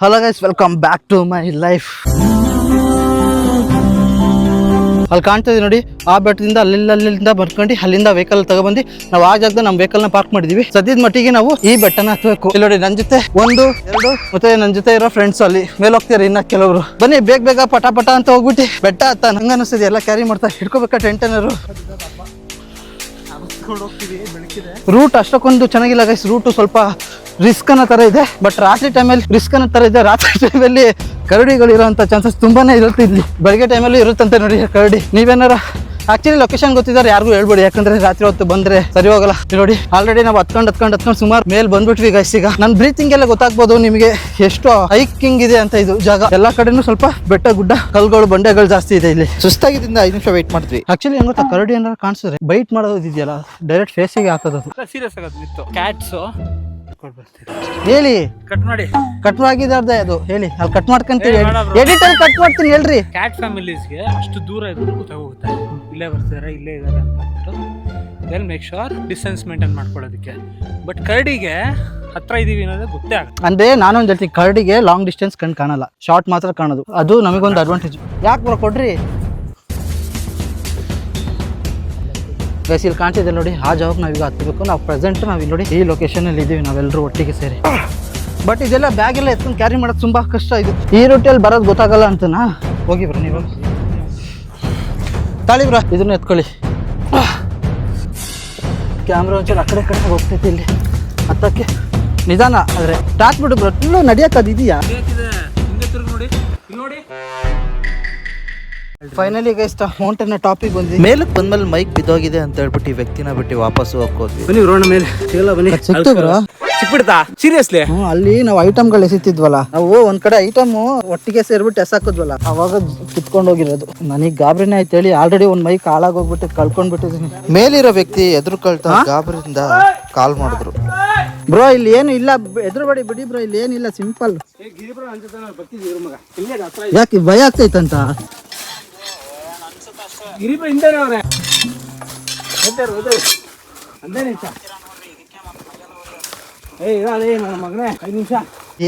Hello guys, welcome back to my life. ಅಲ್ಲಿ ಕಾಣ್ತಿದೆ ನೋಡಿ, ಆ ಬೆಟ್ಟದಿಂದ ಅಲ್ಲಿಂದ ಬರ್ಕೊಂಡು ಅಲ್ಲಿಂದ ವೆಹಿಕಲ್ ತಗೊಬಂದು ನಾವು ಆ ಜಾಗದ ನಮ್ಮ ವೆಹಿಕಲ್ನ ಪಾರ್ಕ್ ಮಾಡಿದೀವಿ. ಸದ್ಯದ ಮಟ್ಟಿಗೆ ನಾವು ಈ ಬೆಟ್ಟನ ಹತ್ಬೇಕು. ಇಲ್ಲಿ ನೋಡಿ, ನನ್ನ ಜೊತೆ 1, 2 ಮತ್ತೆ ನನ್ನ ಜೊತೆ ಇರೋ ಫ್ರೆಂಡ್ಸ್ ಅಲ್ಲಿ ಮೇಲೆ ಹೋಗ್ತಾರೆ ಇನ್ನ ಕೆಲವರು. ಬನ್ನಿ ಬೇಗ ಪಟ ಅಂತ ಹೋಗ್ಬಿಟ್ಟು ಬೆಟ್ಟ ಹತ್ತ. ನಂಗೆ ಅನಿಸ್ತದೆ ಎಲ್ಲ ಕ್ಯಾರಿ ಮಾಡ್ತಾ ಹಿಡ್ಕೋಬೇಕಾ ಟೆಂಟ್ ಏನಾರು. ರೂಟ್ ಅಷ್ಟಕ್ಕೊಂದು ಚೆನ್ನಾಗಿಲ್ಲ ಗೈಸ್. ರೂಟು ಸ್ವಲ್ಪ ರಿಸ್ಕ್ ಅನ್ನೋ ತರ ಇದೆ. ಬಟ್ ರಾತ್ರಿ ಟೈಮಲ್ಲಿ ರಿಸ್ಕ್ ಅನ್ನೋ ತರ ಇದೆ. ರಾತ್ರಿ ಟೈಮಲ್ಲಿ ಕರಡಿಗಳು ಇರೋಂಥ ಚಾನ್ಸಸ್ ತುಂಬಾನೇ ಇರುತ್ತೆ ಇಲ್ಲಿ. ಬೆಳಗ್ಗೆ ಟೈಮಲ್ಲಿ ಇರುತ್ತಂತೆ ನೋಡಿ ಕರಡಿ. ನೀವೇನಾರ ಆಕ್ಚುಲಿ ಲೊಕೇಶನ್ ಗೊತ್ತಿದ್ದಾರೆ ಯಾರಿಗೂ ಹೇಳ್ಬೇಡಿ, ಯಾಕಂದ್ರೆ ರಾತ್ರಿ ಹೊತ್ತು ಬಂದ್ರೆ ಸರಿ ಹೋಗಲ್ಲ. ನೋಡಿ, ಆಲ್ರೆಡಿ ನಾವು ಹತ್ಕೊಂಡು ಸುಮಾರು ಮೇಲೆ ಬಂದ್ಬಿಟ್ವಿ ಗೈಸ್. ಈಗ ನನ್ನ ಬ್ರೀತಿಂಗ್ ಎಲ್ಲ ಗೊತ್ತಾಗ್ಬೋದು ನಿಮಗೆ ಎಷ್ಟು ಹೈಕಿಂಗ್ ಇದೆ ಅಂತ. ಇದು ಜಾಗ ಎಲ್ಲಾ ಕಡೆನೂ ಸ್ವಲ್ಪ ಬೆಟ್ಟ ಗುಡ್ಡ, ಕಲ್ಗಳು, ಬಂಡೆಗಳು ಜಾಸ್ತಿ ಇದೆ. ಇಲ್ಲಿ ಸುಸ್ತಾಗಿದ್ದರಿಂದ 5 ನಿಮಿಷ ವೆಯ್ಟ್ ಮಾಡ್ತೀವಿ. ಆಕ್ಚುಲಿ ಹೆಂಗ್ ಗೊತ್ತಾ, ಕರಡಿ ಏನಾರು ಕಾಣಿಸಿದ್ರೆ ಬೈಟ್ ಮಾಡೋದು ಇದೆಯಲ್ಲ, ಡೈರೆಕ್ಟ್ ಫೇಸಿಗೆ ಹಾಕೋದು. ಸೀರಿಯಸ್ ಆಗೋದು ಕ್ಯಾಟ್ಸ್ ಹೇಳಿ ಕಟ್ ಮಾಡಿದಾರ್ದೆ ಅದು ಹೇಳಿ. ಅಲ್ಲಿ ಕಟ್ ಮಾಡ್ಕೊಂತೀವಿ, ಎಡಿಟ್ ಅಲ್ಲಿ ಕಟ್ ಮಾಡ್ತೀನಿ ಹೇಳ್ರಿ. ಕ್ಯಾಟ್ ಫ್ಯಾಮಿಲೀಸ್ಗೆ ಅಷ್ಟು ದೂರ ಇದ್ರು ಗೊತ್ತಾಗೋಗುತ್ತೆ, ಇಲ್ಲೇ ಬರ್ತಾರೆ ಇಲ್ಲೇ ಇದ್ದಾರೆ ಅಂತ then make sure distance maintain ಮಾಡ್ಕೊಳ್ಳೋದಕ್ಕೆ. ಬಟ್ ಕರಡಿಗೆ ಹತ್ರ ಇದೀವಿ ಅನ್ನೋದು ಗೊತ್ತೇ ಆಗುತ್ತೆ. ಅಂದ್ರೆ ನಾನೊಂದು ಹೇಳ್ತೀನಿ, ಕರಡಿಗೆ ಲಾಂಗ್ ಡಿಸ್ಟೆನ್ಸ್ ಕಣ್ ಕಾಣಲ್ಲ, ಶಾರ್ಟ್ ಮಾತ್ರ ಕಾಣೋದು. ಅದು ನಮಗೊಂದು ಅಡ್ವಾಂಟೇಜ್. ಯಾಕೆ ಬರೋ ಕೊಡ್ರಿ ಗೈಸ್. ಇಲ್ಲಿ ಕಾಣ್ತಿದೆ ನೋಡಿ, ಆ ಜಾಗಕ್ಕೆ ನಾವೀಗ ಹತ್ತಬೇಕು. ನಾವು ಪ್ರೆಸೆಂಟ್ ನಾವು ಇಲ್ಲಿ ನೋಡಿ ಈ ಲೊಕೇಶನಲ್ಲಿ ಇದ್ದೀವಿ ನಾವೆಲ್ಲರೂ ಒಟ್ಟಿಗೆ ಸೇರಿ. ಬಟ್ ಇದೆಲ್ಲ ಬ್ಯಾಗ್ ಎಲ್ಲ ಎತ್ಕೊಂಡು ಕ್ಯಾರಿ ಮಾಡೋದು ತುಂಬ ಕಷ್ಟ. ಇದು ಈ ರೂಟಲ್ಲಿ ಬರೋದು ಗೊತ್ತಾಗಲ್ಲ ಅಂತನಾ. ಹೋಗಿ ಬ್ರ, ನೀವು ತಾಳಿ ಬ್ರ, ಇದನ್ನ ಎತ್ಕೊಳ್ಳಿ. ಕ್ಯಾಮ್ರಾ ಒಂಚೂರು ಆ ಕಡೆ ಹೋಗ್ತೈತಿ. ಇಲ್ಲಿ ಹತ್ತಕ್ಕೆ ನಿಧಾನ ಆದರೆ ಟಾಚ್ ಬಿಡು ಬ್ರ. ಇಲ್ಲೂ ನಡೆಯೋಕೆ ಅದು ಇದೆಯಾ? ಫೈನಲಿ ಗೈಸ್ ಮೌಂಟೇನ್ ಟಾಪಿಗೆ ಬಂದ್ವಿ. ಮೇಲಕ್ಕೆ ಬಂದ್ಮೇಲೆ ಮೈಕ್ ಬಿದ್ದೋಗಿದೆ ಅಂತ ಹೇಳ್ಬಿಟ್ಟು ಈ ವ್ಯಕ್ತಿನ ಬಿಟ್ಟು ವಾಪಸ್ ಹೋಗ್ಕೋದ್ವಿ. ಬನ್ನಿ ರೋಣ ಮೇಲೆ ಸಿಗಲ್ಲ, ಬನ್ನಿ. ಸಿಕ್ತು ಬ್ರೋ, ಸಿಕ್ಬಿಡ್ತಾ ಸೀರಿಯಸ್ಲಿ? ಅಲ್ಲಿ ನಾವು ಐಟಮ್ಗಳು ಎಸಿತಿದ್ವಲ್ಲ, ನಾವು ಒಂದ್ ಕಡೆ ಐಟಮ್ ಒಟ್ಟಿಗೆ ಸೇರ್ಬಿಟ್ಟು ಎಸಾಕಿದ್ವಲ್ಲ, ಅವಾಗ ಕಿತ್ಕೊಂಡು ಹೋಗಿರೋದು. ನನಗೆ ಗಾಬರಿನೇ ಆಯ್ತು ಹೇಳಿ. ಆಲ್ರೆಡಿ ಒಂದ್ ಮೈಕ್ ಹಾಳಾಗೋಗ್ಬಿಟ್ಟು ಕಳ್ಕೊಂಡ್ಬಿಟ್ಟಿದ್ದೀನಿ. ಮೇಲಿರೋ ವ್ಯಕ್ತಿ ಎದುರುಕೊಳ್ತಾ ಗಾಬರಿಯಿಂದ ಕಾಲ್ ಮಾಡಿದ್ರು. ಬ್ರೋ ಇಲ್ಲಿ ಏನು ಇಲ್ಲ, ಎದುರುಬಡಿ ಬಿಡಿ ಬ್ರೋ, ಇಲ್ಲಿ ಏನಿಲ್ಲ, ಸಿಂಪಲ್. ಯಾಕೆ ಭಯ ಆಗ್ತೈತಂತ?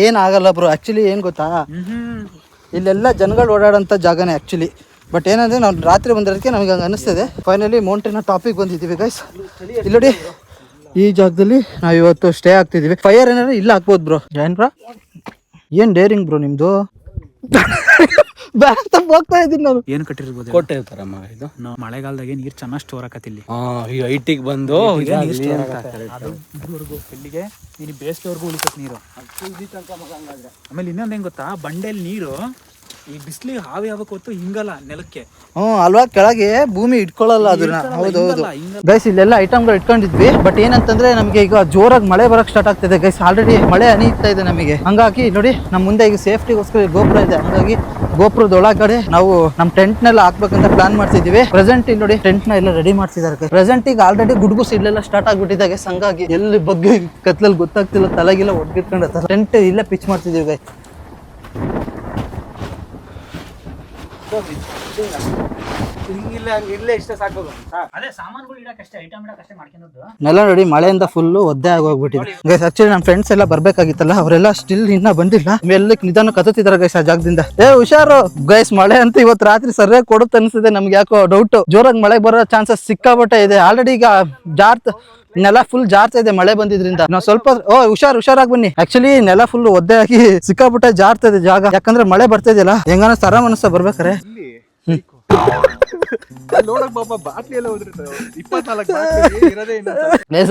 ಏನಾಗಲ್ಲ ಬ್ರೋ. ಆಕ್ಚುಲಿ ಏನ್ ಗೊತ್ತಾ, ಇಲ್ಲೆಲ್ಲ ಜನಗಳು ಓಡಾಡೋಂಥ ಜಾಗನೇ ಆಕ್ಚುಲಿ. ಬಟ್ ಏನಂದ್ರೆ ನಾವು ರಾತ್ರಿ ಬಂದಿರೋದಕ್ಕೆ ನಮಗೆ ಹಂಗೆ ಅನಿಸ್ತದೆ. ಫೈನಲಿ ಮೌಂಟೇನ್ ಟಾಪಿಗೆ ಬಂದಿದ್ದೀವಿ ಗೈಸ್. ಇಲ್ಲಿ ನೋಡಿ, ಈ ಜಾಗದಲ್ಲಿ ನಾವು ಇವತ್ತು ಸ್ಟೇ ಆಗ್ತಿದೀವಿ. ಫೈರ್ ಏನಾದ್ರು ಇಲ್ಲ ಹಾಕ್ಬೋದು ಬ್ರೋ. ಏನ್ ಬ್ರೋ, ಏನ್ ಡೇರಿಂಗ್ ಬ್ರೋ ನಿಮ್ದು? ಬ್ಯಾಗ್ ತಪ್ಪ ಹೋಗ್ತಾ ಇದ್ದೀನಿ ನಾನು. ಏನ್ ಕಟ್ಟಿರ್ಬೋದು, ಕೋಟೆ ಇರ್ತಾರಮ್ಮ. ಇದು ನಾವು ಮಳೆಗಾಲದಾಗೆ ನೀರ್ ಚೆನ್ನಾಗಿ ಸ್ಟೋರ್ ಆಕತಿಲ್ಲಿ. ಈ ಹೈಟಿಗೆ ಬಂದು ಇಲ್ಲಿಗೆ ನೀನು ಬೇಸಿಗೆವರೆಗೂ ಉಳಿತತ್ ನೀರು. ಆಮೇಲೆ ಇನ್ನೊಂದ್ ಹೆಂಗ್ ಗೊತ್ತಾ, ಬಂಡೆಲ್ ನೀರು ಈ ಬಿಸಿಲಿಗೆ ಹಾವಿ ಆಗಕ್ಕೆ ಹೊತ್ತು ಹಿಂಗಲ್ಲ ನೆಲಕ್ಕೆ. ಅಲ್ವಾ, ಕೆಳಗೆ ಭೂಮಿ ಇಟ್ಕೊಳ್ಳಲ್ಲ ಅದನ್ನ. ಹೌದೌದು ಗೈಸ್, ಇಲ್ಲೆಲ್ಲ ಐಟಮ್ಗಳು ಇಟ್ಕೊಂಡಿದ್ವಿ. ಬಟ್ ಏನಂತಂದ್ರೆ ನಮಗೆ ಈಗ ಜೋರಾಗಿ ಮಳೆ ಬರಕ್ ಸ್ಟಾರ್ಟ್ ಆಗ್ತಿದೆ ಗೈಸ್. ಆಲ್ರೆಡಿ ಮಳೆ ಹನಿತಾ ಇದೆ ನಮಗೆ. ಹಂಗಾಗಿ ನೋಡಿ, ನಮ್ಮ ಮುಂದೆ ಈಗ ಸೇಫ್ಟಿಗೋಸ್ಕರ ಗೋಪುರ ಇದೆ. ಹಂಗಾಗಿ ಗೋಪುರದ ಒಳಗಡೆ ನಾವು ನಮ್ಮ ಟೆಂಟ್ ನೆಲ್ಲ ಹಾಕ್ಬೇಕಂತ ಪ್ಲಾನ್ ಮಾಡ್ತಿದೀವಿ. ಪ್ರೆಸೆಂಟ್ ಇಲ್ಲಿ ನೋಡಿ, ಟೆಂಟ್ ನ ಎಲ್ಲ ರೆಡಿ ಮಾಡ್ತಿದ್ದಾರೆ. ಪ್ರೆಸೆಂಟ್ ಈಗ ಆಲ್ರೆಡಿ ಗುಡ್ಗುಸ್ ಇಲ್ಲೆಲ್ಲ ಸ್ಟಾರ್ಟ್ ಆಗ್ಬಿಟ್ಟಿದೆ. ಹಂಗಾಗಿ ಎಲ್ಲಿ ಬಗ್ಗೆ ಕತ್ಲಲ್ಲಿ ಗೊತ್ತಾಗ್ತಿಲ್ಲ, ತಲೆಗಿಲ್ಲ ಒಡ್ಗಿಟ್ಕೊಂಡ ಟೆಂಟ್ ಇಲ್ಲೇ ಪಿಚ್ ಮಾಡ್ತಿದೀವಿ ಗೈಸ್. ನೆಲ ನೋಡಿ, ಮಳೆಯಿಂದ ಫುಲ್ ಒದ್ದೆ ಆಗೋಗ್ಬಿಟ್ಟಿದೆ ಗೈಸ್. ಆಕ್ಚುಲಿ ನಮ್ಮ ಫ್ರೆಂಡ್ಸ್ ಎಲ್ಲ ಬರ್ಬೇಕಾಗಿತ್ತಲ್ಲ, ಅವರೆಲ್ಲ ಸ್ಟಿಲ್ ಇನ್ನ ಬಂದಿಲ್ಲ. ಎಲ್ಲಕ್ಕೆ ನಿಧಾನ ಕತ್ತಿದ್ದಾರೆ ಗೈಸ್ ಆ ಜಾಗದಿಂದ. ಹುಷಾರು ಗೈಸ್, ಮಳೆ ಅಂತ ಇವತ್ತು ರಾತ್ರಿ ಸರಿಯಾಗಿ ಕೊಡುತ್ತೆ ಅನ್ಸುತ್ತೆ. ನಮ್ಗೆ ಯಾಕೋ ಡೌಟ್, ಜೋರಾಗಿ ಮಳೆ ಬರೋ ಚಾನ್ಸಸ್ ಸಿಕ್ಕಾಪಟ್ಟೆ ಇದೆ. ಆಲ್ರೆಡಿ ಈಗ ನೆಲ ಫುಲ್ ಜಾರ್ತಾ ಇದೆ ಮಳೆ ಬಂದಿದ್ರಿಂದ. ನಾವು ಸ್ವಲ್ಪ ಹುಷಾರಾಗಿ ಬನ್ನಿ. ಆಕ್ಚುಲಿ ನೆಲ ಫುಲ್ ಒದ್ದೆ ಆಗಿ ಸಿಕ್ಕಾಪಟ್ಟೆ ಜಾರ್ತಾ ಇದೆ ಜಾಗ. ಯಾಕಂದ್ರೆ ಮಳೆ ಬರ್ತಾ ಇದೆಯಲ್ಲ, ಹೆಂಗಾನ ತರ ಮನಸ್ಸ ಬರ್ಬೇಕಾರೆ.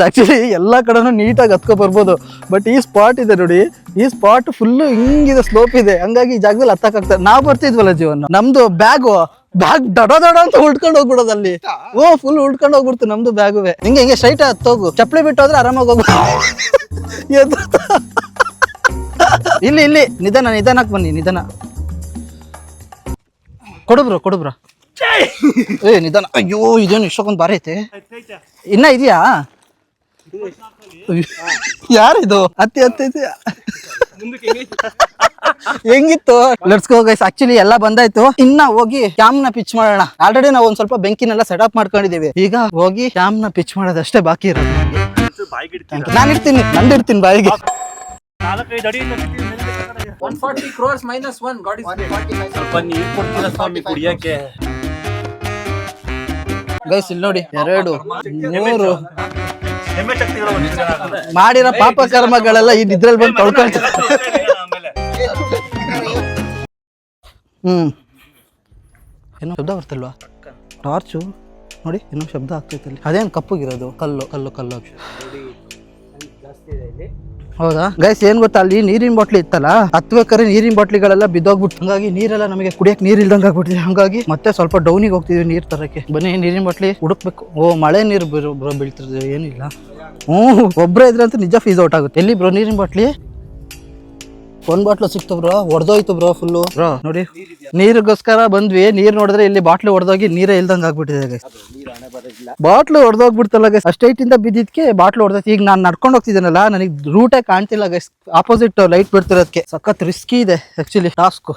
ಆಕ್ಚುಲಿ ಎಲ್ಲಾ ಕಡೆನೂ ನೀಟಾಗಿ ಹತ್ಕೊ ಬರ್ಬೋದು. ಬಟ್ ಈ ಸ್ಪಾಟ್ ಇದೆ ನೋಡಿ, ಈ ಸ್ಪಾಟ್ ಫುಲ್ ಹಿಂಗಿದೆ, ಸ್ಲೋಪ್ ಇದೆ. ಹಂಗಾಗಿ ಈ ಜಾಗದಲ್ಲಿ ಹತ್ತಕ್ಕಾಗ್ತದೆ. ನಾವ್ ಬರ್ತಿದ್ವಲ್ಲ ಜೀವನ, ನಮ್ದು ಬ್ಯಾಗ್ ದಡ ಅಂತ ಉಳ್ಕೊಂಡು ಹೋಗ್ಬಿಡೋದು ಅಲ್ಲಿ. ಫುಲ್ ಉಳ್ಕೊಂಡು ಹೋಗ್ಬಿಡ್ತು ನಮ್ದು ಬ್ಯಾಗುವೆ. ಹಿಂಗೆ ಸ್ಟ್ರೈಟ್ ಹತ್ತೋಗು, ಚಪ್ಪಲಿ ಬಿಟ್ಟು ಹೋದ್ರೆ ಆರಾಮಾಗಿ ಹೋಗು. ಇಲ್ಲಿ ನಿಧಾನಕ್ಕೆ ಬನ್ನಿ, ನಿಧಾನ. ಕೊಡು ಬ್ರೋ. ನಿಧಾನ. ಅಯ್ಯೋ, ಇದೇನು ಇಷ್ಟೊಂದು ಬಾರಿ ಐತೆ. ಇನ್ನ ಇದೆಯಾ? ಯಾರಿದು? ಹತ್ತೈತಿ ಹೆಂಗಿತ್ತು? Let's go guys. ಆಕ್ಚುಲಿ ಎಲ್ಲ ಬಂದಾಯ್ತು. ಇನ್ನ ಹೋಗಿ ಕ್ಯಾಮ್ ನ ಪಿಚ್ ಮಾಡೋಣ. ಆಲ್ರೆಡಿ ನಾವು ಒಂದ್ ಸ್ವಲ್ಪ ಬೆಂಕಿನೆಲ್ಲ ಸೆಟಪ್ ಮಾಡ್ಕೊಂಡಿದೀವಿ. ಈಗ ಹೋಗಿ ಕ್ಯಾಮ್ ನ ಪಿಚ್ ಮಾಡೋದಷ್ಟೇ ಬಾಕಿ ಇರೋದು. ನಾನು ಇಡ್ತೀನಿ, ನಂದಿಡ್ತೀನಿ ಬಾಯಿಗೆ. 4-5 ಅಡಿ 140 crores minus 1 got is ಸ್ವಲ್ಪ ನೀರು ಕೊಡ್ತೀರಾ ಸ್ವಾಮಿ ಕುಡಿಯಕ್ಕೆ? ಗೈಸ್ ಇಲ್ಲಿ ನೋಡಿ 2 3 ಹೆಮ್ಮೆ ಶಕ್ತಿಗಳು ಮಾಡಿರೋ ಪಾಪ ಕರ್ಮಗಳೆಲ್ಲ ಇದ್ರಲ್ಲಿ ಬಂದು ತೊಳ್ಕೊಳ್ತಾರೆ. ಏನೋ ಶಬ್ದ ಬರ್ತಲ್ವಾ? ಟಾರ್ಚು ನೋಡಿ ಏನೋ ಶಬ್ದ ಆಗ್ತೈತೆ ಅಲ್ಲಿ. ಅದೇನು ಕಪ್ಪಗಿರೋದು? ಕಲ್ಲು ಕಲ್ಲು ಕಲ್ಲು. ಹೌದಾ ಗೈಸ್, ಏನ್ ಗೊತ್ತಾ, ಅಲ್ಲಿ ನೀರಿನ ಬಾಟ್ಲಿ ಇತ್ತಲ್ಲ, ಹತ್ಬೇಕಾದ್ರೆ ನೀರಿನ ಬಾಟ್ಲಿಗಳೆಲ್ಲ ಬಿದ್ದೋಗ್ಬಿಟ್ಟು ಹಂಗಾಗಿ ನೀರೆಲ್ಲ ನಮಗೆ ಕುಡಿಯಕ್ಕೆ ನೀರ್ ಇಲ್ದಂಗೆ ಆಗ್ಬಿಟ್ಟಿದೆ. ಹಂಗಾಗಿ ಮತ್ತೆ ಸ್ವಲ್ಪ ಡೌನಿಗೆ ಹೋಗ್ತಿದ್ವಿ ನೀರ್ ತರಕ್ಕೆ. ಬನ್ನಿ ನೀರಿನ ಬಾಟ್ಲಿ ಹುಡುಕ್ಬೇಕು. ಓ ಮಳೆ ನೀರು ಬ್ರೋ ಬೀಳ್ತಿರೋದು ಏನಿಲ್ಲ. ಒಬ್ಬರೇ ಇದ್ರೆ ಅಂತ ನಿಜ ಫೀಸ್ ಔಟ್ ಆಗುತ್ತೆ. ಎಲ್ಲಿ ಬ್ರೋ ನೀರಿನ ಬಾಟ್ಲಿ? ಒಂದ್ ಬಾಟ್ಲು ಸಿಕ್ತು ಬ್ರೋ, ಹೊಡೆದೋಯ್ತು ಬ್ರೋ ಫುಲ್ಲು. ಬ್ರೋ ನೋಡಿ ನೀರಿಗೋಸ್ಕರ ಬಂದ್ವಿ, ನೀರ್ ನೋಡಿದ್ರೆ ಇಲ್ಲಿ ಬಾಟ್ಲು ಹೊಡೆದೋಗಿ ನೀರೇ ಇಲ್ದಂಗೆ ಆಗ್ಬಿಟ್ಟಿದೆ. ಬಾಟ್ಲು ಹೊಡೆದೋಗ್ಬಿಡ್ತಲ್ಲ ಗೈಸ್, ಅಷ್ಟೈಟ್ ಇಂದ ಬಿದ್ದಿದ್ಕೆ ಬಾಟ್ಲು ಹೊಡೆದೈತಿ. ಈಗ ನಾನು ನಡ್ಕೊಂಡು ಹೋಗ್ತಿದ್ದೀನಲ್ಲ, ನನಗೆ ರೂಟೇ ಕಾಣ್ತಿಲ್ಲ ಗೈಸ್. ಆಪೋಸಿಟ್ ಲೈಟ್ ಬಿಡ್ತಿರೋದಕ್ಕೆ ಸಖತ್ ರಿಸ್ಕಿ ಇದೆ ಆಕ್ಚುಲಿ ಟಾಸ್ಕ್.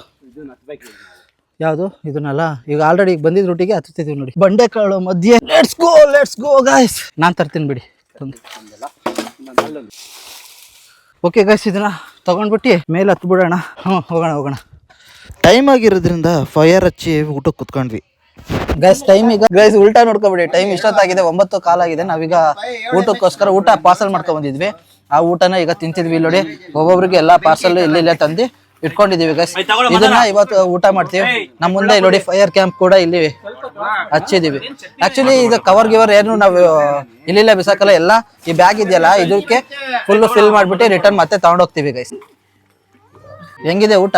ಯಾವುದು ಇದನ್ನಲ್ಲ, ಈಗ ಆಲ್ರೆಡಿ ಈಗ ಬಂದಿದ್ದ ರೂಟಿಗೆ ಹತ್ತಿದ್ದೀವಿ ನೋಡಿ, ಬಂಡೆಕಾಳು ಮಧ್ಯೆ. Let's go guys. ನಾನು ತರ್ತೀನಿ ಬಿಡಿ. ಓಕೆ ಗೈಸ್, ಇದನ್ನ ತಗೊಂಡ್ಬಿಟ್ಟು ಮೇಲೆ ಹತ್ತು ಬಿಡೋಣ. ಹೋಗೋಣ. ಟೈಮ್ ಆಗಿರೋದ್ರಿಂದ ಫೈರ್ ಹಚ್ಚಿ ಊಟಕ್ಕೆ ಕುತ್ಕೊಂಡ್ವಿ. ಗೈಸ್ ಟೈಮ್ ಈಗ ಗೈಸ್ ಉಲ್ಟಾ ನೋಡ್ಕೊಬಿಡಿ. ಟೈಮ್ ಇಷ್ಟೊತ್ತಾಗಿದೆ, 9 ಕಾಲ ಆಗಿದೆ. ನಾವೀಗ ಊಟಕ್ಕೋಸ್ಕರ ಊಟ ಪಾರ್ಸಲ್ ಮಾಡ್ಕೊಂಡ್ ಬಂದಿದ್ವಿ. ಆ ಊಟನ ಈಗ ತಿಂತಿದ್ವಿ ನೋಡಿ. ಒಬ್ಬೊಬ್ರಿಗೆ ಎಲ್ಲಾ ಪಾರ್ಸಲ್ ಇಲ್ಲೇ ತಂದು ಇಟ್ಕೊಂಡಿದೀವಿ ಗೈಸ್. ಇದನ್ನ ಇವತ್ತು ಊಟ ಮಾಡ್ತೀವಿ. ನಮ್ಮ ಮುಂದೆ ನೋಡಿ ಫೈರ್ ಕ್ಯಾಂಪ್ ಕೂಡ ಇಲ್ಲಿ ಹಚ್ಚಿದೀವಿ. ಆಕ್ಚುಲಿ ಇದು ಕವರ್ ಗಿವರ್ ಏನು ನಾವು ಇಲ್ಲಿಲ್ಲ ಬಿಸಾಕಲ್ಲ. ಎಲ್ಲ ಈ ಬ್ಯಾಗ್ ಇದೆಯಲ್ಲ, ಇದಕ್ಕೆ ಫುಲ್ ಫಿಲ್ ಮಾಡ್ಬಿಟ್ಟು ರಿಟರ್ನ್ ಮತ್ತೆ ತಗೊಂಡೋಗ್ತೀವಿ ಗೈಸ್. ಹೆಂಗಿದೆ ಊಟ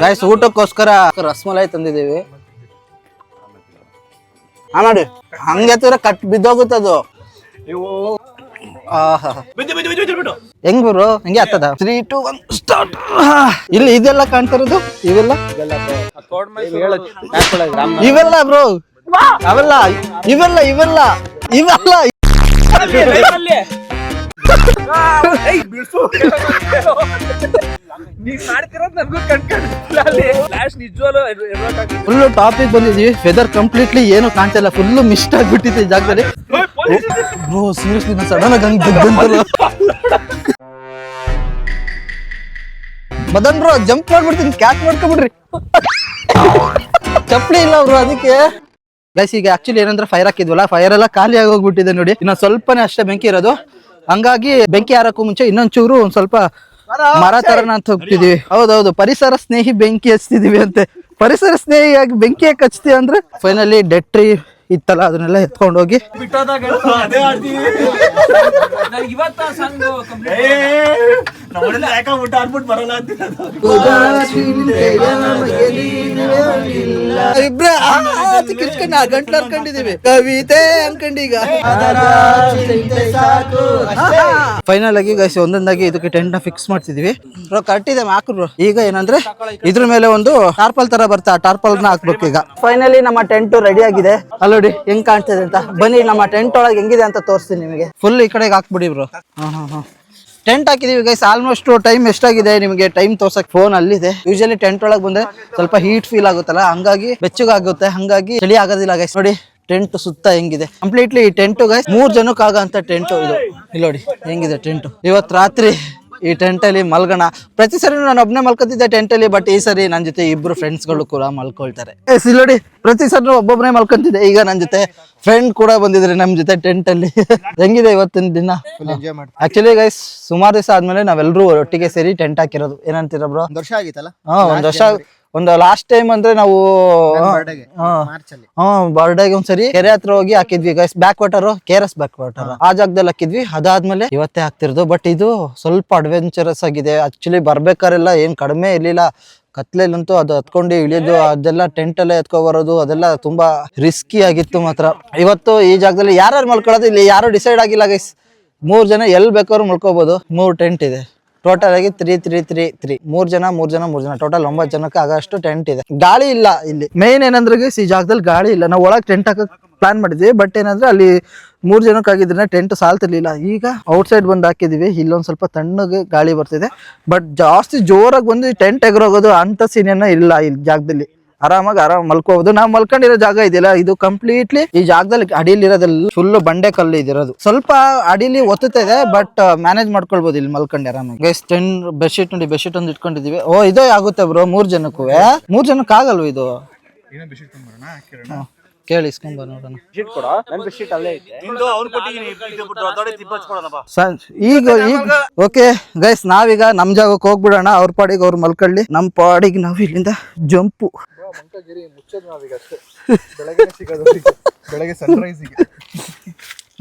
ಗೈಸ್? ಊಟಕ್ಕೋಸ್ಕರ ರಸಮಲೈ ತಂದಿದ್ದೀವಿ. ನೋಡಿ ಹಂಗೆ ಕಟ್ ಬಿದ್ದೋಗುತ್ತದು. ಹೆಂಗ್ ಬ್ರೋ ಹಂಗೆ ಆಗ್ತದ? 3 2 1 ಸ್ಟಾರ್ಟ್. ಇಲ್ಲಿ ಇದೆಲ್ಲ ಕಾಣ್ತಿರೋದು ಇವೆಲ್ಲ ಬ್ರೋ, ಅವೆಲ್ಲ ಇವೆಲ್ಲ ಫುಲ್ ಟಾಪಿಕ್ ಬಂದಿದ್ವಿ. ವೆದರ್ ಕಂಪ್ಲೀಟ್ಲಿ ಏನು ಕಾಣ್ತಿಲ್ಲ, ಫುಲ್ ಮಿಸ್ಟ್ ಆಗ್ಬಿಟ್ಟಿದೆ ಈ ಜಾಗದಲ್ಲಿ. ಬ್ರೋ ಸೀರಿಯಸ್ಲಿ ನಾನು ಸಡನ್ ಆಗಿ ಹಂಗೆ ಬಿದ್ದಂತಲ್ಲ. ಮದನ್ ಬ್ರೋ ಜಂಪ್ ಮಾಡ್ಬಿಡ್ತೀನಿ, ಕ್ಯಾಚ್ ಮಾಡ್ಕೊಬಿಡ್ರಿ. ಚಪ್ಪಲಿ ಇಲ್ಲ ಬ್ರೋ ಅದಕ್ಕೆ. ಗೈಸ್ ಈಗ ಆಕ್ಚುಲಿ ಏನಂದ್ರೆ ಫೈರ್ ಹಾಕಿದ್ವಲ್ಲ, ಫೈರ್ ಎಲ್ಲ ಖಾಲಿ ಆಗಿ ಹೋಗ್ಬಿಟ್ಟಿದೆ ನೋಡಿ. ಇನ್ನ ಸ್ವಲ್ಪನೇ ಅಷ್ಟೇ ಬೆಂಕಿ ಇರೋದು. ಹಂಗಾಗಿ ಬೆಂಕಿ ಹಾರಕ್ಕೂ ಮುಂಚೆ ಇನ್ನೊಂಚೂರು ಒಂದ್ ಸ್ವಲ್ಪ ಮರ ತರನ ಅಂತ ಹೋಗ್ತಿದೀವಿ. ಹೌದೌದು, ಪರಿಸರ ಸ್ನೇಹಿ ಬೆಂಕಿ ಹಚ್ತಿದೀವಿ ಅಂತೆ. ಪರಿಸರ ಸ್ನೇಹಿಯಾಗಿ ಬೆಂಕಿ ಯಾಕೆ ಹಚ್ತೀವಿ ಅಂದ್ರೆ, ಫೈನಲಿ ಡೆಡ್ ಟ್ರೀ ಇತ್ತಲ್ಲ ಅದನ್ನೆಲ್ಲ ಎತ್ಕೊಂಡು ಹೋಗಿ ಗಂಟ್ಲು ಅನ್ಕೊಂಡಿದೀವಿ, ಕವಿತೆ ಅನ್ಕೊಂಡು ಈಗ ಫೈನಲ್ ಆಗಿ ಗೈಸ್ ಒಂದೊಂದಾಗಿ ಇದಕ್ಕೆ ಟೆಂಟ್ ನ ಫಿಕ್ಸ್ ಮಾಡ್ತಿದೀವಿ. ಕರೆಕ್ಟ್ ಇದೆ ಹಾಕ್ರು. ಈಗ ಏನಂದ್ರೆ ಇದ್ರ ಮೇಲೆ ಒಂದು ಟಾರ್ಪಲ್ ತರ ಬರ್ತಾ, ಆ ಟಾರ್ಪಲ್ ನ ಹಾಕ್ಬೇಕು. ಈಗ ಫೈನಲಿ ನಮ್ಮ ಟೆಂಟ್ ರೆಡಿ ಆಗಿದೆ. ನೋಡಿ ಹೆಂಗ್ ಕಾಣ್ತಿದೆ ಅಂತ. ಬನ್ನಿ ನಮ್ಮ ಟೆಂಟ್ ಒಳಗೆ ಹೆಂಗಿದೆ ಅಂತ ತೋರಿಸ್ತೀನಿ ನಿಮಗೆ. ಫುಲ್ ಈ ಕಡೆಗೆ ಹಾಕ್ಬಿಡಿ ಬ್ರೋ. ಟೆಂಟ್ ಹಾಕಿದೀವಿ ಗೈಸ್. ಆಲ್ಮೋಸ್ಟ್ ಟೈಮ್ ಎಷ್ಟಾಗಿದೆ ನಿಮಗೆ ಟೈಮ್ ತೋರ್ಸಕ್ ಫೋನ್ ಅಲ್ಲಿದೆ. ಯೂಶಲಿ ಟೆಂಟ್ ಒಳಗೆ ಬಂದ್ರೆ ಸ್ವಲ್ಪ ಹೀಟ್ ಫೀಲ್ ಆಗುತ್ತಲ್ಲ, ಹಂಗಾಗಿ ಬೆಚ್ಚಗಾಗುತ್ತೆ, ಹಂಗಾಗಿ ಚಳಿ ಆಗೋದಿಲ್ಲ ಗೈಸ್. ನೋಡಿ ಟೆಂಟ್ ಸುತ್ತ ಹೆಂಗಿದೆ ಕಂಪ್ಲೀಟ್ಲಿ. ಈ ಟೆಂಟ್ ಗೈಸ್ 3 ಜನಕ್ಕೆ ಆಗಂತ ಟೆಂಟ್ ಇದು. ಇಲ್ಲಿ ನೋಡಿ ಹೆಂಗಿದೆ ಟೆಂಟ್. ಇವತ್ತು ರಾತ್ರಿ ಈ ಟೆಂಟ್ ಅಲ್ಲಿ ಮಲ್ಗೋಣ. ಪ್ರತಿ ಸರಿ ನಾನು ಒಬ್ನೇ ಮಲ್ಕೊತಿದ್ದೆ ಟೆಂಟ್ ಅಲ್ಲಿ, ಬಟ್ ಈ ಸರಿ ನನ್ನ ಜೊತೆ ಇಬ್ರು ಫ್ರೆಂಡ್ಸ್ ಗಳು ಕೂಡ ಮಲ್ಕೊಳ್ತಾರೆ. ಇಲ್ಲಿ ನೋಡಿ ಪ್ರತಿ ಸರಿ ಒಬ್ಬೊಬ್ಬನೇ ಮಲ್ಕೊಂತಿದ್ದೆ, ಈಗ ನನ್ನ ಜೊತೆ ಫ್ರೆಂಡ್ ಕೂಡ ಬಂದಿದ್ರೆ ನಮ್ ಜೊತೆ ಟೆಂಟ್ ಅಲ್ಲಿ. ಹೆಂಗಿದೆ ಇವತ್ತಿನ ದಿನ? ಆಕ್ಚುಲಿ ಗೈಸ್ ಸುಮಾರು ದಿವಸ ಆದ್ಮೇಲೆ ನಾವೆಲ್ಲರೂ ಒಟ್ಟಿಗೆ ಸೇರಿ ಟೆಂಟ್ ಹಾಕಿರೋದು. ಏನಂತೀರ ಬ್ರೋ? 1 ವರ್ಷ ಆಗಿತ್ತಲ್ಲ? ಒಂದ್ ವರ್ಷ. ಒಂದು ಲಾಸ್ಟ್ ಟೈಮ್ ಅಂದ್ರೆ ನಾವು ಬರ್ಡೇಗೆ ಒಂದ್ಸರಿ ಕೆರೆ ಹತ್ರ ಹೋಗಿ ಹಾಕಿದ್ವಿ guys. Back water, KRS back water ಆ ಜಾಗದಲ್ಲಿ ಹಾಕಿದ್ವಿ. ಅದಾದ್ಮೇಲೆ ಇವತ್ತೇ ಹಾಕ್ತಿರೋದು. ಬಟ್ ಇದು ಸ್ವಲ್ಪ ಅಡ್ವೆಂಚರಸ್ ಆಗಿದೆ. ಆಕ್ಚುಲಿ ಬರ್ಬೇಕಾರೆಲ್ಲ ಏನ್ ಕಡಿಮೆ ಇರ್ಲಿಲ್ಲ. ಕತ್ಲೆಲ್ಲಂತೂ ಅದು ಹತ್ಕೊಂಡು ಇಳಿಯೋದು, ಅದೆಲ್ಲ ಟೆಂಟ್ ಅಲ್ಲೇ ಎತ್ಕೊ ಬರೋದು, ಅದೆಲ್ಲ ತುಂಬಾ ರಿಸ್ಕಿ ಆಗಿತ್ತು ಮಾತ್ರ. ಇವತ್ತು ಈ ಜಾಗದಲ್ಲಿ ಯಾರು ಮಲ್ಕೊಳ್ಳೋದು ಇಲ್ಲಿ ಯಾರು ಡಿಸೈಡ್ ಆಗಿಲ್ಲ ಗೈಸ್. 3 ಜನ ಎಲ್ಲಿ ಬೇಕಾದ್ರೂ ಮಲ್ಕೋಬಹುದು. 3 ಟೆಂಟ್ ಇದೆ ಟೋಟಲ್ ಆಗಿ. 3 ಜನ ಟೋಟಲ್ 9 ಜನಕ್ಕೆ ಆಗಷ್ಟು ಟೆಂಟ್ ಇದೆ. ಗಾಳಿ ಇಲ್ಲ ಇಲ್ಲಿ. ಮೇನ್ ಏನಂದ್ರೆ ಈ ಜಾಗದಲ್ಲಿ ಗಾಳಿ ಇಲ್ಲ. ನಾವು ಒಳಗೆ ಟೆಂಟ್ ಹಾಕಕ್ ಪ್ಲಾನ್ ಮಾಡಿದ್ವಿ, ಬಟ್ ಏನಂದ್ರೆ ಅಲ್ಲಿ 3 ಜನಕ್ಕಾಗಿದ್ರೆ ಟೆಂಟ್ ಸಾಲ್ತಿರ್ಲಿಲ್ಲ. ಈಗ ಔಟ್ ಸೈಡ್ ಬಂದು ಹಾಕಿದೀವಿ. ಇಲ್ಲೊಂದ್ ಸ್ವಲ್ಪ ತಣ್ಣಗೆ ಗಾಳಿ ಬರ್ತಿದೆ, ಬಟ್ ಜಾಸ್ತಿ ಜೋರಾಗಿ ಬಂದು ಟೆಂಟ್ ಎಗರೋಗೋದು ಅಂತ ಸೀನ್ ಇಲ್ಲ ಈ ಜಾಗದಲ್ಲಿ. ಆರಾಮಾಗಿ ಮಲ್ಕೋಬಹುದು. ನಾವು ಮಲ್ಕೊಂಡಿರೋ ಜಾಗ ಇದೆಯಲ್ಲ, ಇದು ಕಂಪ್ಲೀಟ್ಲಿ ಈ ಜಾಗದಲ್ಲಿ ಅಡಿಲಿ ಇರೋದೆಲ್ಲ ಫುಲ್ ಬಂಡೆ ಕಲ್ಲು ಇದಿರೋದು. ಸ್ವಲ್ಪ ಅಡಿಲಿ ಒತ್ತುತ್ತದೆ, ಬಟ್ ಮ್ಯಾನೇಜ್ ಮಾಡ್ಕೊಳ್ಬಹುದು ಇಲ್ಲಿ ಮಲ್ಕೊಂಡು ಆರಾಮಾಗಿ. ಗೈಸ್ 10 ಬೆಡ್ಶೀಟ್ ನೋಡಿ, ಬೆಡ್ಶೀಟ್ ಒಂದು ಇಟ್ಕೊಂಡಿದೀವಿ. ಓ ಇದೇ ಆಗುತ್ತೆ ಬ್ರೋ 3 ಜನಕ್ಕೂ. 3 ಜನಕ್ಕೆ ಆಗಲ್ವ ಇದು? ಕೇಳಿ ಇಸ್ಕೊಂಬ ನೋಡೋಣ. ಈಗ ಓಕೆ ಗೈಸ್, ನಾವೀಗ ನಮ್ ಜಾಗಕ್ಕೆ ಹೋಗ್ಬಿಡೋಣ. ಅವ್ರ ಪಾಡಿಗೆ ಅವ್ರು ಮಲ್ಕೊಳ್ಳಿ, ನಮ್ ಪಾಡಿಗೆ ನಾವು ಇಲ್ಲಿಂದ ಜಂಪು.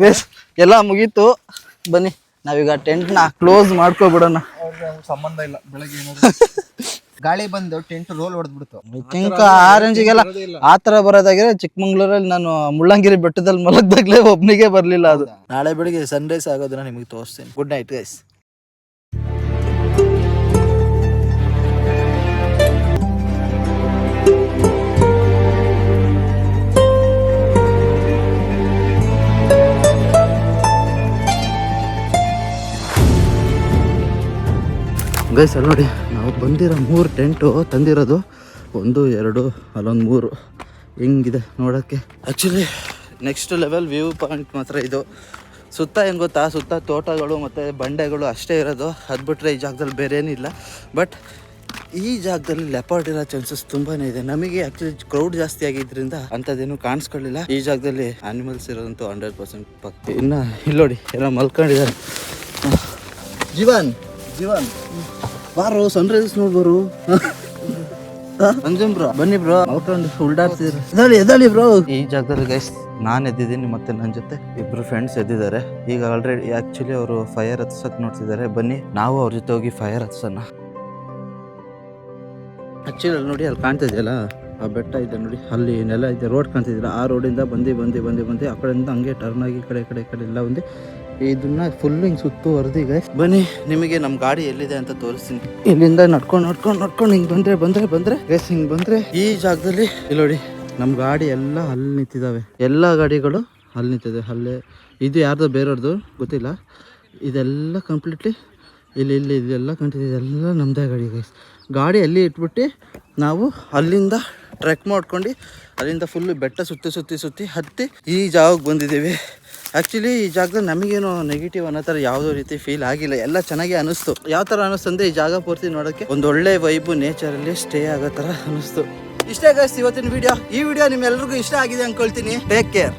ಗೈಸ್ ಎಲ್ಲ ಮುಗೀತು, ಬನ್ನಿ ನಾವೀಗ ಟೆಂಟ್ ನ ಕ್ಲೋಸ್ ಮಾಡ್ಕೊಬಿಡೋಣ. ಸಂಬಂಧ ಇಲ್ಲ, ಬೆಳಗ್ಗೆ ಗಾಳಿ ಬಂದು ಟೆಂಟ್ ರೋಲ್ ಹೊಡೆದ್ಬಿಡ್ತು. ಥಿಂಕ್ ಆರೆಂಜಿಗೆಲ್ಲ ಆತರ ಬರೋದಾಗಿರೋ ಚಿಕ್ಕಮಂಗ್ಳೂರಲ್ಲಿ ನಾನು ಮುಳ್ಳಂಗಿರಿ ಬೆಟ್ಟದಲ್ಲಿ ಮಲಗ್ದಾಗ್ಲೇ ಒಬ್ನಿಗೆ ಬರ್ಲಿಲ್ಲ ಅದು. ನಾಳೆ ಬೆಳಿಗ್ಗೆ ಸನ್ರೈಸ್ ಆಗೋದನ್ನ ನಿಮಗೆ ತೋರಿಸ್ತೀನಿ. Good night guys. ಗೈಸ್ ಅಲ್ಲಿ ನೋಡಿ, ನಾವು ಬಂದಿರೋ 3 ಟೆಂಟು ತಂದಿರೋದು 1 2 ಅಲ್ಲೊಂದು 3 ಹೆಂಗಿದೆ ನೋಡೋಕ್ಕೆ. Actually next level view point ಮಾತ್ರ ಇದು. ಸುತ್ತ ಏನು ಗೊತ್ತಾ, ಸುತ್ತ ತೋಟಗಳು ಮತ್ತು ಬಂಡೆಗಳು ಅಷ್ಟೇ ಇರೋದು. ಅದು ಬಿಟ್ಟರೆ ಈ ಜಾಗದಲ್ಲಿ ಬೇರೆ ಏನಿಲ್ಲ. ಬಟ್ ಈ ಜಾಗದಲ್ಲಿ ಲೆಪರ್ಡ್ ಇರೋ ಚಾನ್ಸಸ್ ತುಂಬಾ ಇದೆ. ನಮಗೆ ಆ್ಯಕ್ಚುಲಿ ಕ್ರೌಡ್ ಜಾಸ್ತಿ ಆಗಿದ್ದರಿಂದ ಅಂಥದ್ದೇನು ಕಾಣಿಸ್ಕೊಳ್ಳಿಲ್ಲ. ಈ ಜಾಗದಲ್ಲಿ ಆ್ಯನಿಮಲ್ಸ್ ಇರೋದಂತೂ 100% ಪಕ್ಕ. ಇನ್ನು ಇಲ್ಲಿ ನೋಡಿ ಎಲ್ಲ ಮಲ್ಕೊಂಡಿದ್ದಾರೆ. ಜೀವನ್ ಬಾರು ಸನ್ರೈಸ್ ನೋಡ್ಬರು. ಅಂಜುಮ್ ಬ್ರೋ ಬನ್ನಿ ಬ್ರೋ, ಮಲ್ಕೊಂಡು ಉಲ್ಡಾಡ್ತಿದ್ರು. ಎದಳಿ ಬ್ರೋ. ಈ ಜಾಗದಲ್ಲಿ ಗೈಸ್ ನಾನು ಎದ್ದಿದ್ದೀನಿ, ಮತ್ತೆ ನನ್ನ ಜೊತೆ ಇಬ್ರು ಫ್ರೆಂಡ್ಸ್ ಎದ್ದಿದ್ದಾರೆ. ಈಗ ಆಲ್ರೆಡಿ ಆ್ಯಕ್ಚುಲಿ ಅವರು ಫೈರ್ ಹತ್ಸಕ್ಕೆ ನೋಡ್ತಿದ್ದಾರೆ. ಬನ್ನಿ ನಾವು ಅವ್ರ ಜೊತೆ ಹೋಗಿ ಫೈರ್ ಹತ್ಸೋಣ. ಆ್ಯಕ್ಚುಲಿ ಅಲ್ಲಿ ನೋಡಿ, ಅಲ್ಲಿ ಕಾಣ್ತಾ ಇದೆಯಲ್ಲ ಆ ಬೆಟ್ಟ ಇದೆ ನೋಡಿ, ಅಲ್ಲಿ ನೆಲ ಇದೆ, ರೋಡ್ ಕಾಣ್ತಿದ್ದೀರಾ. ಆ ರೋಡಿಂದ ಬಂದು ಆ ಕಡೆಯಿಂದ ಹಂಗೆ ಟರ್ನ್ ಆಗಿ ಈ ಕಡೆ ಎಲ್ಲ ಒಂದು ಇದನ್ನ ಫುಲ್ ಹಿಂಗೆ ಸುತ್ತುವರೆದು. ಈಗ ಬನ್ನಿ ನಿಮಗೆ ನಮ್ಮ ಗಾಡಿ ಎಲ್ಲಿದೆ ಅಂತ ತೋರಿಸ್ತೀನಿ. ಇಲ್ಲಿಂದ ನಡ್ಕೊಂಡು ಹಿಂಗೆ ಬಂದ್ರೆ ಗೈಸ್, ಹಿಂಗೆ ಬಂದ್ರೆ ಈ ಜಾಗದಲ್ಲಿ ಇಲ್ಲಿ ನೋಡಿ ನಮ್ಮ ಗಾಡಿ ಎಲ್ಲ ಅಲ್ಲಿ ನಿಂತಿದ್ದಾವೆ. ಎಲ್ಲ ಗಾಡಿಗಳು ಅಲ್ಲಿ ನಿಂತಿದೆ. ಅಲ್ಲೇ ಇದು ಯಾರ್ದೋ ಬೇರೆಯವ್ರದ್ದು ಗೊತ್ತಿಲ್ಲ. ಇದೆಲ್ಲ ಕಂಪ್ಲೀಟ್ಲಿ ಇಲ್ಲಿ ಇದೆಲ್ಲ ಕಂಟಿದೆ, ಇದೆಲ್ಲ ನಮ್ಮದೇ ಗಾಡಿ ಗೈಸ್. ಗಾಡಿ ಅಲ್ಲಿ ಇಟ್ಬಿಟ್ಟು ನಾವು ಅಲ್ಲಿಂದ ಟ್ರೆಕ್ ಮಾಡ್ಕೊಂಡು ಅಲ್ಲಿಂದ ಫುಲ್ಲು ಬೆಟ್ಟ ಸುತ್ತಿ ಹತ್ತಿ ಈ ಜಾಗಕ್ಕೆ ಬಂದಿದ್ದೀವಿ. ಆ್ಯಕ್ಚುಲಿ ಈ ಜಾಗದಲ್ಲಿ ನಮಗೇನೋ ನೆಗೆಟಿವ್ ಅನ್ನೋ ಥರ ಯಾವುದೋ ರೀತಿ ಫೀಲ್ ಆಗಿಲ್ಲ. ಎಲ್ಲ ಚೆನ್ನಾಗಿ ಅನ್ನಿಸ್ತು. ಯಾವ ಥರ ಅನ್ನಿಸ್ತು ಅಂದರೆ, ಈ ಜಾಗ ಪೂರ್ತಿ ನೋಡೋಕ್ಕೆ ಒಂದು ಒಳ್ಳೆ ವೈಬು, ನೇಚರಲ್ಲಿ ಸ್ಟೇ ಆಗೋ ಥರ ಅನ್ನಿಸ್ತು. ಇಷ್ಟೇ ಗೈಸ್ ಇವತ್ತಿನ ವಿಡಿಯೋ. ಈ ವಿಡಿಯೋ ನಿಮ್ಮೆಲ್ಲರಿಗೂ ಇಷ್ಟ ಆಗಿದೆ ಅಂದ್ಕೊಳ್ತೀನಿ. Take care.